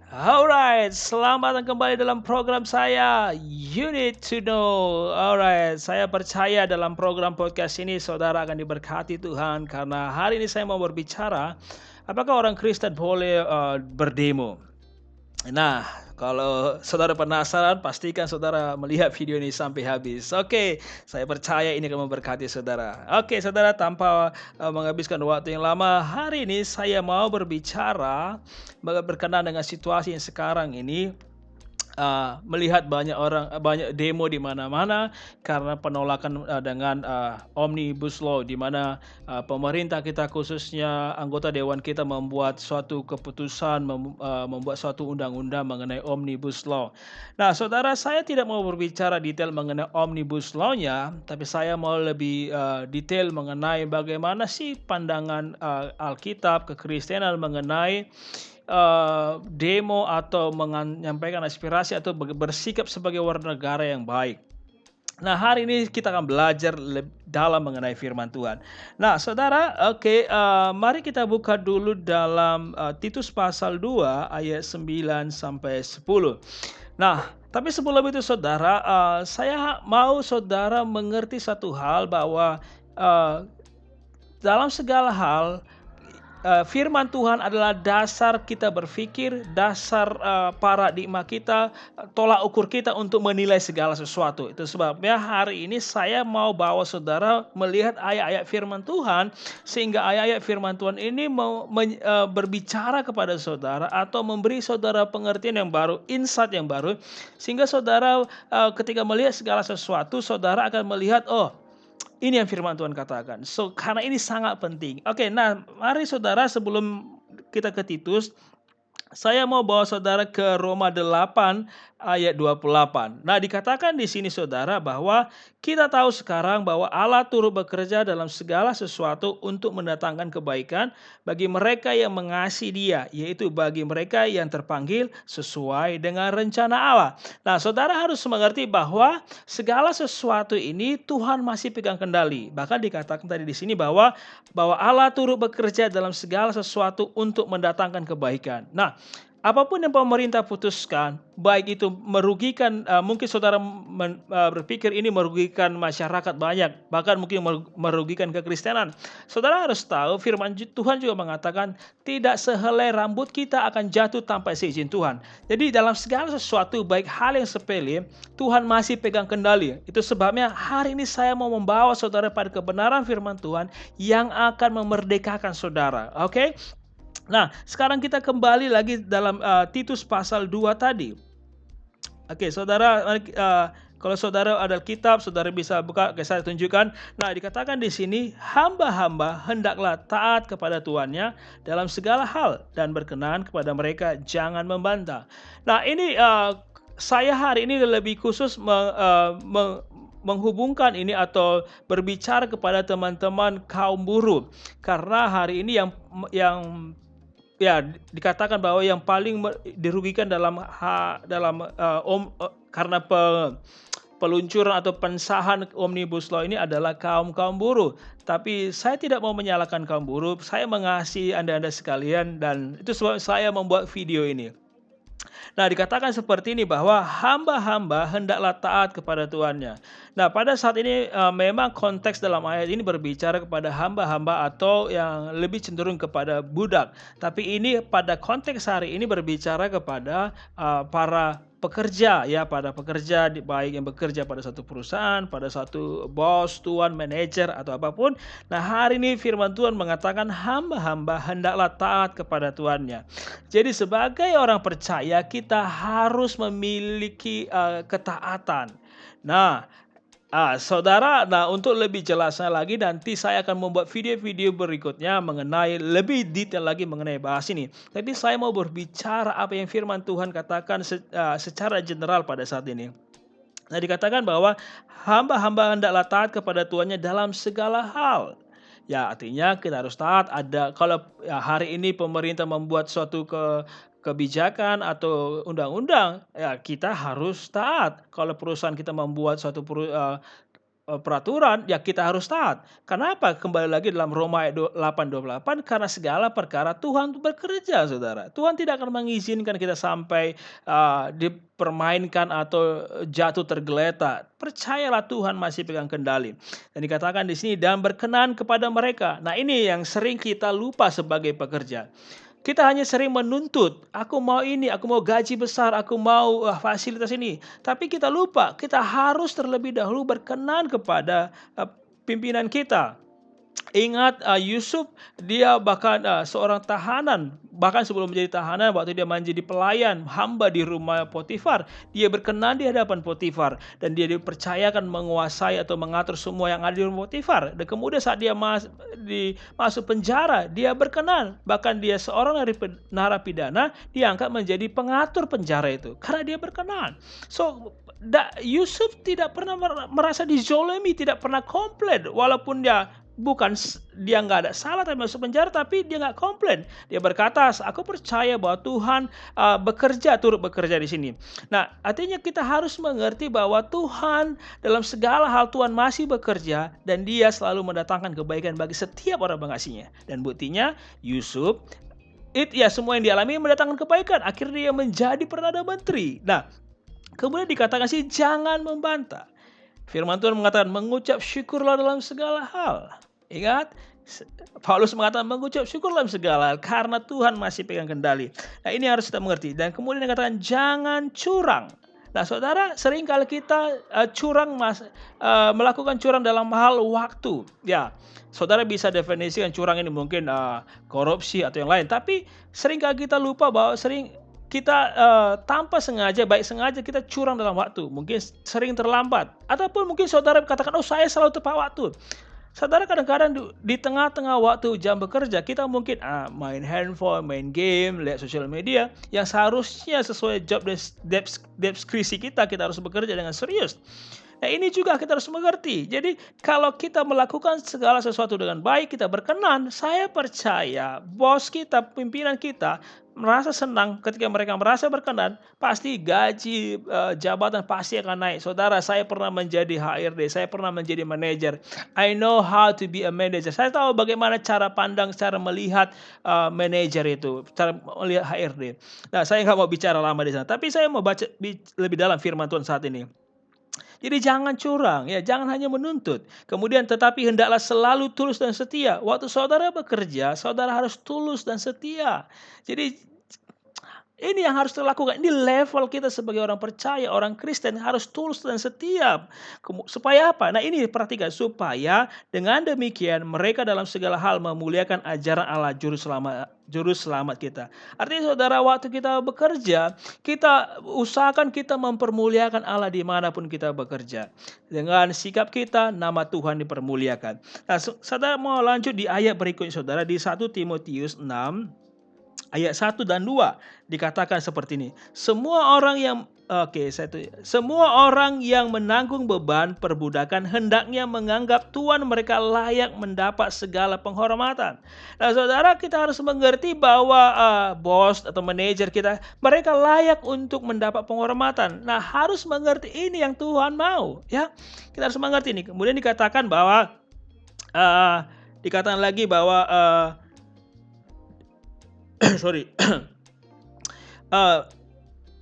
Alright, selamat datang kembali dalam program saya, You Need to Know. Alright, saya percaya dalam program podcast ini saudara akan diberkati Tuhan karena hari ini saya mau berbicara, apakah orang Kristen boleh berdemo? Nah, kalau saudara penasaran, pastikan saudara melihat video ini sampai habis. Oke, saya percaya ini akan memberkati saudara. Oke, saudara, tanpa menghabiskan waktu yang lama, hari ini saya mau berbicara berkenaan dengan situasi yang sekarang ini, melihat banyak orang banyak demo di mana-mana karena penolakan, dengan, Omnibus Law, di mana, pemerintah kita khususnya anggota dewan kita membuat suatu keputusan, membuat suatu undang-undang mengenai Omnibus Law. Nah, saudara, saya tidak mau berbicara detail mengenai Omnibus Law-nya, tapi saya mau lebih, detail mengenai bagaimana sih pandangan, Alkitab, kekristenan mengenai demo atau menyampaikan aspirasi atau bersikap sebagai warga negara yang baik. Nah, hari ini kita akan belajar dalam mengenai firman Tuhan. Nah, saudara, oke, mari kita buka dulu dalam Titus pasal 2 ayat 9 sampai 10. Nah, tapi sebelum itu saudara, saya mau saudara mengerti satu hal bahwa uh, dalam segala hal, firman Tuhan adalah dasar kita berpikir, dasar, paradigma kita, tolak ukur kita untuk menilai segala sesuatu. Itu sebabnya hari ini saya mau bawa saudara melihat ayat-ayat firman Tuhan, sehingga ayat-ayat firman Tuhan ini berbicara kepada saudara atau memberi saudara pengertian yang baru, insight yang baru, sehingga saudara, ketika melihat segala sesuatu, saudara akan melihat, "Oh, ini yang firman Tuhan katakan." So, karena ini sangat penting. Oke, nah mari saudara sebelum kita ke Titus, saya mau bawa saudara ke Roma 8 ayat 28. Nah, dikatakan di sini saudara bahwa kita tahu sekarang bahwa Allah turut bekerja dalam segala sesuatu untuk mendatangkan kebaikan bagi mereka yang mengasihi Dia, yaitu bagi mereka yang terpanggil sesuai dengan rencana Allah. Nah, saudara harus mengerti bahwa segala sesuatu ini Tuhan masih pegang kendali. Bahkan dikatakan tadi di sini bahwa Allah turut bekerja dalam segala sesuatu untuk mendatangkan kebaikan. Nah, apapun yang pemerintah putuskan, baik itu merugikan, mungkin saudara berpikir ini merugikan masyarakat banyak, bahkan mungkin merugikan kekristenan. Saudara harus tahu firman Tuhan juga mengatakan, tidak sehelai rambut kita akan jatuh tanpa seizin Tuhan. Jadi dalam segala sesuatu, baik hal yang sepele, Tuhan masih pegang kendali. Itu sebabnya hari ini saya mau membawa saudara pada kebenaran firman Tuhan yang akan memerdekakan saudara. Oke? Nah, sekarang kita kembali lagi dalam Titus pasal 2 tadi. Oke, saudara, kalau saudara ada kitab, saudara bisa buka. Oke, saya tunjukkan. Nah, dikatakan di sini, hamba-hamba hendaklah taat kepada tuannya dalam segala hal dan berkenan kepada mereka, jangan membantah. Nah, ini saya hari ini lebih khusus menghubungkan ini atau berbicara kepada teman-teman kaum buruh, karena hari ini yang ya, dikatakan bahwa yang paling dirugikan karena peluncuran atau pengesahan Omnibus Law ini adalah kaum-kaum buruh. Tapi saya tidak mau menyalahkan kaum buruh, saya mengasihi Anda-Anda sekalian dan itu sebab saya membuat video ini. Nah, dikatakan seperti ini bahwa hamba-hamba hendaklah taat kepada tuannya. Nah, pada saat ini memang konteks dalam ayat ini berbicara kepada hamba-hamba atau yang lebih cenderung kepada budak. Tapi ini pada konteks hari ini berbicara kepada para pekerja, ya, pada pekerja, baik yang bekerja pada satu perusahaan, pada satu bos, tuan, manajer atau apapun. Nah, hari ini firman Tuhan mengatakan hamba-hamba hendaklah taat kepada tuannya. Jadi sebagai orang percaya kita harus memiliki ketaatan. Nah, saudara, nah untuk lebih jelasnya lagi nanti saya akan membuat video-video berikutnya mengenai lebih detail lagi mengenai bahas ini. Tapi saya mau berbicara apa yang firman Tuhan katakan secara general pada saat ini. Nah, dikatakan bahwa hamba-hamba hendaklah taat kepada tuannya dalam segala hal. Ya, artinya kita harus taat. Kalau ya, hari ini pemerintah membuat suatu kebijakan atau undang-undang, ya kita harus taat. Kalau perusahaan kita membuat suatu peraturan, ya kita harus taat. Kenapa? Kembali lagi dalam Roma ayat 8:28, karena segala perkara Tuhan bekerja, saudara. Tuhan tidak akan mengizinkan kita sampai dipermainkan atau jatuh tergeletak. Percayalah Tuhan masih pegang kendali. Dan dikatakan di sini, dan berkenan kepada mereka. Nah, ini yang sering kita lupa sebagai pekerja. Kita hanya sering menuntut, aku mau ini, aku mau gaji besar, aku mau fasilitas ini. Tapi kita lupa, kita harus terlebih dahulu berkenan kepada pimpinan kita. Ingat Yusuf, dia bahkan seorang tahanan, bahkan sebelum menjadi tahanan, waktu dia menjadi pelayan, hamba di rumah Potifar, dia berkenan di hadapan Potifar, dan dia dipercayakan menguasai atau mengatur semua yang ada di rumah Potifar. Dan kemudian saat dia masuk penjara, dia berkenan, bahkan dia seorang narapidana diangkat menjadi pengatur penjara itu, karena dia berkenan. So, Yusuf tidak pernah merasa dizolimi, tidak pernah komplain, walaupun dia nggak ada salah tapi masuk penjara, tapi dia nggak komplain. Dia berkata, aku percaya bahwa Tuhan turut bekerja di sini. Nah, artinya kita harus mengerti bahwa Tuhan dalam segala hal Tuhan masih bekerja, dan dia selalu mendatangkan kebaikan bagi setiap orang mengasihinya. Dan buktinya Yusuf, semua yang dialami mendatangkan kebaikan. Akhirnya dia menjadi Perdana Menteri. Nah, kemudian dikatakan sih, jangan membantah. Firman Tuhan mengatakan, mengucap syukurlah dalam segala hal. Ingat, Paulus mengatakan mengucap syukur dalam segala hal, karena Tuhan masih pegang kendali. Nah, ini harus kita mengerti. Dan kemudian dikatakan jangan curang. Nah, saudara, sering kali kita melakukan curang dalam hal waktu. Ya, saudara bisa definisikan curang ini mungkin korupsi atau yang lain. Tapi sering kali kita lupa bahwa kita tanpa sengaja, baik sengaja kita curang dalam waktu. Mungkin sering terlambat. Ataupun mungkin saudara katakan, saya selalu tepat waktu. Saudara, kadang-kadang di tengah-tengah waktu jam bekerja, kita mungkin main handphone, main game, lihat sosial media, yang seharusnya sesuai job deskripsi kita harus bekerja dengan serius. Nah, ini juga kita harus mengerti. Jadi kalau kita melakukan segala sesuatu dengan baik, kita berkenan, saya percaya bos kita, pimpinan kita merasa senang. Ketika mereka merasa berkenan, pasti gaji, jabatan pasti akan naik. Saudara, saya pernah menjadi HRD, saya pernah menjadi manajer. I know how to be a manager. Saya tahu bagaimana cara pandang, cara melihat manajer itu, cara melihat HRD. Nah, saya nggak mau bicara lama di sana, tapi saya mau baca lebih dalam firman Tuhan saat ini. Jadi jangan curang, ya, jangan hanya menuntut. Kemudian tetapi hendaklah selalu tulus dan setia. Waktu saudara bekerja, saudara harus tulus dan setia. Jadi ini yang harus dilakukan. Ini level kita sebagai orang percaya, orang Kristen harus tulus dan setia. Supaya apa? Nah, ini perhatikan, supaya dengan demikian mereka dalam segala hal memuliakan ajaran Allah juru selamat kita. Artinya saudara, waktu kita bekerja, kita usahakan kita mempermuliakan Allah dimanapun kita bekerja. Dengan sikap kita, nama Tuhan dipermuliakan. Nah, saudara mau lanjut di ayat berikutnya, saudara, di 1 Timotius 6 ayat 1 dan 2 dikatakan seperti ini. Semua orang yang menanggung beban perbudakan hendaknya menganggap tuan mereka layak mendapat segala penghormatan. Nah, saudara, kita harus mengerti bahwa bos atau manajer kita, mereka layak untuk mendapat penghormatan. Nah, harus mengerti ini yang Tuhan mau, ya. Kita harus mengerti ini. Kemudian dikatakan bahwa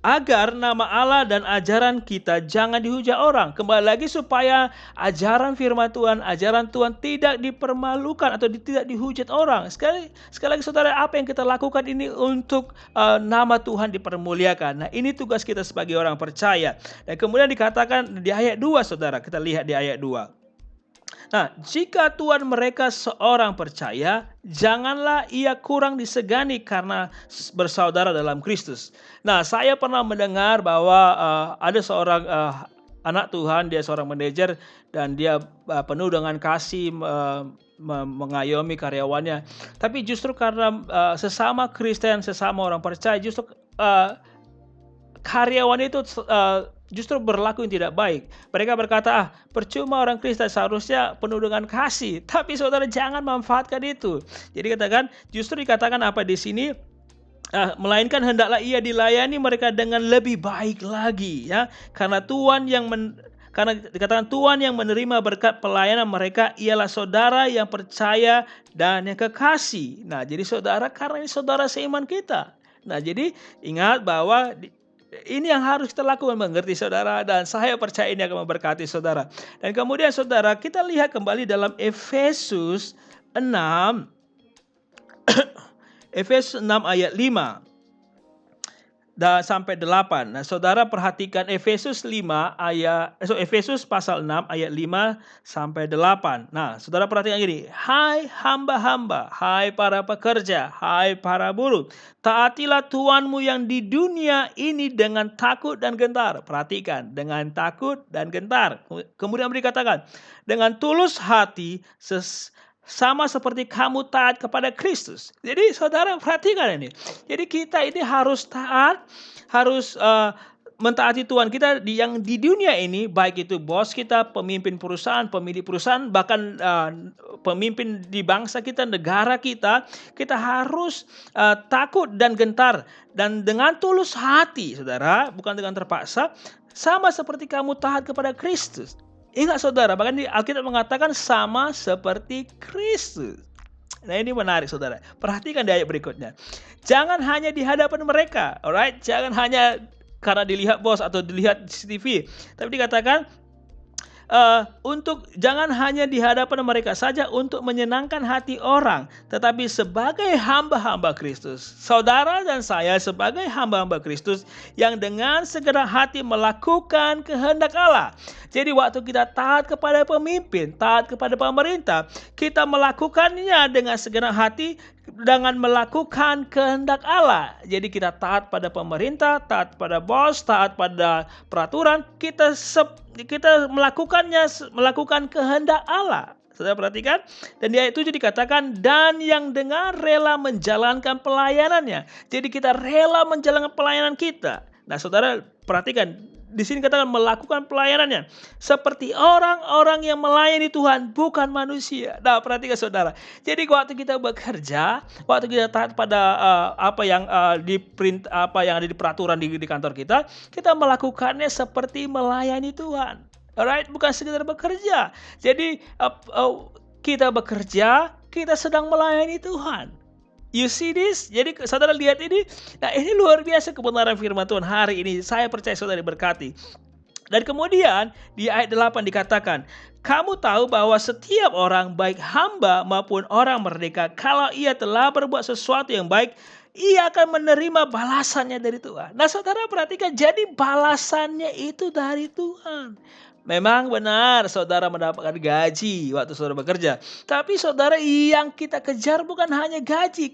agar nama Allah dan ajaran kita jangan dihujat orang. Kembali lagi, supaya ajaran firman Tuhan, ajaran Tuhan tidak dipermalukan atau tidak dihujat orang. Sekali lagi saudara, apa yang kita lakukan ini untuk nama Tuhan dipermuliakan. Nah, ini tugas kita sebagai orang percaya. Dan kemudian dikatakan di ayat 2, saudara, kita lihat di ayat 2. Nah, jika tuan mereka seorang percaya, janganlah ia kurang disegani karena bersaudara dalam Kristus. Nah, saya pernah mendengar bahwa ada seorang anak Tuhan, dia seorang manajer, dan dia penuh dengan kasih, mengayomi karyawannya. Tapi justru karena sesama Kristen, sesama orang percaya, justru karyawan itu justru berlaku yang tidak baik. Mereka berkata, percuma orang Kristen, seharusnya penuh dengan kasih. Tapi saudara, jangan manfaatkan itu. Jadi justru dikatakan apa di sini? Melainkan hendaklah ia dilayani mereka dengan lebih baik lagi, ya. Karena Tuhan yang Karena dikatakan Tuhan yang menerima berkat pelayanan mereka ialah saudara yang percaya dan yang kekasih. Nah, jadi saudara, karena ini saudara seiman kita. Nah, jadi ingat bahwa ini yang harus kita lakukan, mengerti saudara, dan saya percaya ini akan memberkati saudara. Dan kemudian saudara, kita lihat kembali dalam Efesus 6 Efesus 6 ayat 5 dan sampai 8. Nah, saudara perhatikan Efesus Efesus pasal 6 ayat 5 sampai 8. Nah, saudara perhatikan gini, hai hamba-hamba, hai para pekerja, hai para buruh, taatilah Tuhanmu yang di dunia ini dengan takut dan gentar. Perhatikan, dengan takut dan gentar. Kemudian dikatakan, dengan tulus hati, sama seperti kamu taat kepada Kristus. Jadi saudara perhatikan ini. Jadi kita ini harus taat, harus mentaati Tuhan kita yang di dunia ini, baik itu bos kita, pemimpin perusahaan, pemilik perusahaan, bahkan pemimpin di bangsa kita, negara kita, kita harus takut dan gentar dan dengan tulus hati, saudara, bukan dengan terpaksa, sama seperti kamu taat kepada Kristus. Ingat saudara, bahkan di Alkitab mengatakan sama seperti Kristus. Nah, ini menarik saudara. Perhatikan di ayat berikutnya. Jangan hanya di hadapan mereka, alright? Jangan hanya karena dilihat bos atau dilihat CCTV, tapi dikatakan untuk jangan hanya di hadapan mereka saja untuk menyenangkan hati orang, tetapi sebagai hamba-hamba Kristus. Saudara dan saya sebagai hamba-hamba Kristus yang dengan segenap hati melakukan kehendak Allah. Jadi waktu kita taat kepada pemimpin, taat kepada pemerintah, kita melakukannya dengan segenap hati, dengan melakukan kehendak Allah. Jadi kita taat pada pemerintah, taat pada bos, taat pada peraturan, kita melakukan kehendak Allah. Saudara perhatikan, dan di ayat 7 dikatakan, dan yang dengan rela menjalankan pelayanannya. Jadi kita rela menjalankan pelayanan kita. Nah, saudara perhatikan, di sini katakan melakukan pelayanannya seperti orang-orang yang melayani Tuhan, bukan manusia. Nah, perhatikan saudara. Jadi waktu kita bekerja, waktu kita taat pada apa yang ada di peraturan di kantor kita, kita melakukannya seperti melayani Tuhan. Alright, bukan sekedar bekerja. Jadi kita bekerja, kita sedang melayani Tuhan. You see this? Jadi saudara lihat ini. Nah, ini luar biasa kebenaran firman Tuhan hari ini. Saya percaya saudara diberkati. Dan kemudian di ayat 8 dikatakan, kamu tahu bahwa setiap orang, baik hamba maupun orang merdeka, kalau ia telah berbuat sesuatu yang baik, ia akan menerima balasannya dari Tuhan. Nah, saudara perhatikan, jadi balasannya itu dari Tuhan. Memang benar saudara mendapatkan gaji waktu saudara bekerja. Tapi saudara, yang kita kejar bukan hanya gaji.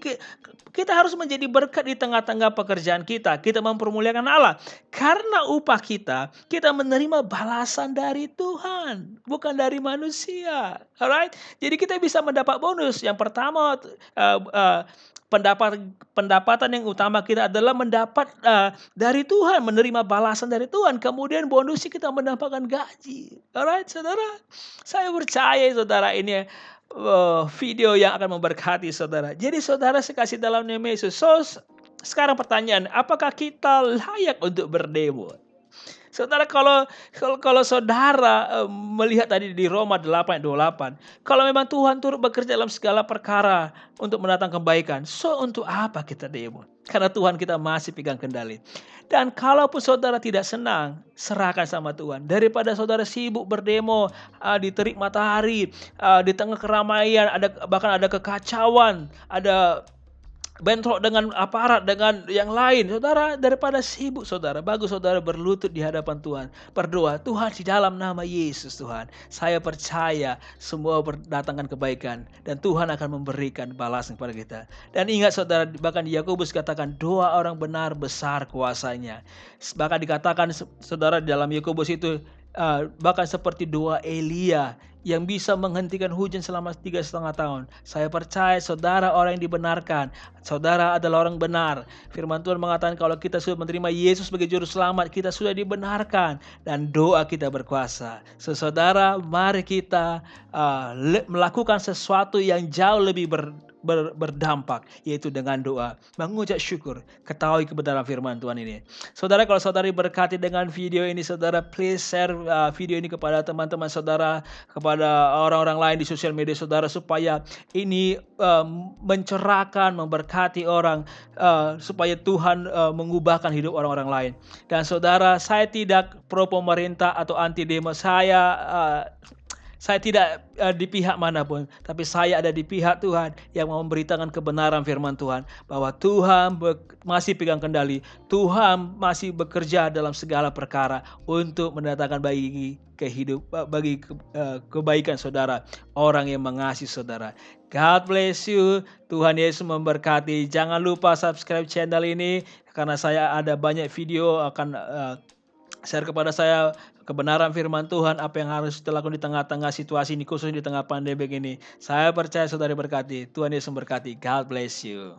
Kita harus menjadi berkat di tengah-tengah pekerjaan kita. Kita mempermuliakan Allah. Karena upah kita menerima balasan dari Tuhan. Bukan dari manusia. Alright? Jadi kita bisa mendapat bonus. Yang pertama, pendapatan yang utama kita adalah mendapat dari Tuhan, menerima balasan dari Tuhan. Kemudian bonusnya kita mendapatkan gaji. Alright, saudara. Saya percaya saudara ini video yang akan memberkati saudara. Jadi saudara sekasih dalam nama Yesus. So, sekarang pertanyaan, apakah kita layak untuk berdemo? Saudara, kalau saudara melihat tadi di Roma 8:28, kalau memang Tuhan turut bekerja dalam segala perkara untuk mendatangkan kebaikan, so untuk apa kita demo? Karena Tuhan kita masih pegang kendali. Dan kalaupun saudara tidak senang, serahkan sama Tuhan. Daripada saudara sibuk berdemo di terik matahari, di tengah keramaian, bahkan ada kekacauan, ada bentrok dengan aparat, dengan yang lain. Saudara, daripada sibuk saudara, bagus saudara berlutut di hadapan Tuhan. Berdoa, Tuhan di dalam nama Yesus Tuhan, saya percaya semua berdatangkan kebaikan. Dan Tuhan akan memberikan balasan kepada kita. Dan ingat saudara, bahkan di Yakobus katakan, doa orang benar besar kuasanya. Bahkan dikatakan saudara di dalam Yakobus itu, bahkan seperti doa Elia yang bisa menghentikan hujan selama 3,5 tahun. Saya percaya saudara orang yang dibenarkan. Saudara adalah orang benar. Firman Tuhan mengatakan kalau kita sudah menerima Yesus sebagai juru selamat, kita sudah dibenarkan dan doa kita berkuasa. Saudara, mari kita melakukan sesuatu yang jauh lebih berdampak, yaitu dengan doa, mengucap syukur, ketahui kebenaran firman Tuhan ini. Saudara, kalau saudara diberkati dengan video ini, saudara please share video ini kepada teman-teman saudara, kepada orang-orang lain di sosial media saudara, supaya ini mencerahkan, memberkati orang, supaya Tuhan mengubahkan hidup orang-orang lain. Dan saudara, saya tidak pro pemerintah atau anti demo. Saya tidak di pihak manapun, tapi saya ada di pihak Tuhan yang mau memberitakan kebenaran firman Tuhan, bahwa Tuhan masih pegang kendali, Tuhan masih bekerja dalam segala perkara untuk mendatangkan bagi kebaikan saudara, orang yang mengasihi saudara. God bless you. Tuhan Yesus memberkati. Jangan lupa subscribe channel ini, karena saya ada banyak video akan share kepada saya kebenaran firman Tuhan, apa yang harus dilakukan di tengah-tengah situasi ini, khususnya di tengah pandemi ini. Saya percaya saudara berkati. Tuhan Yesus memberkati. God bless you.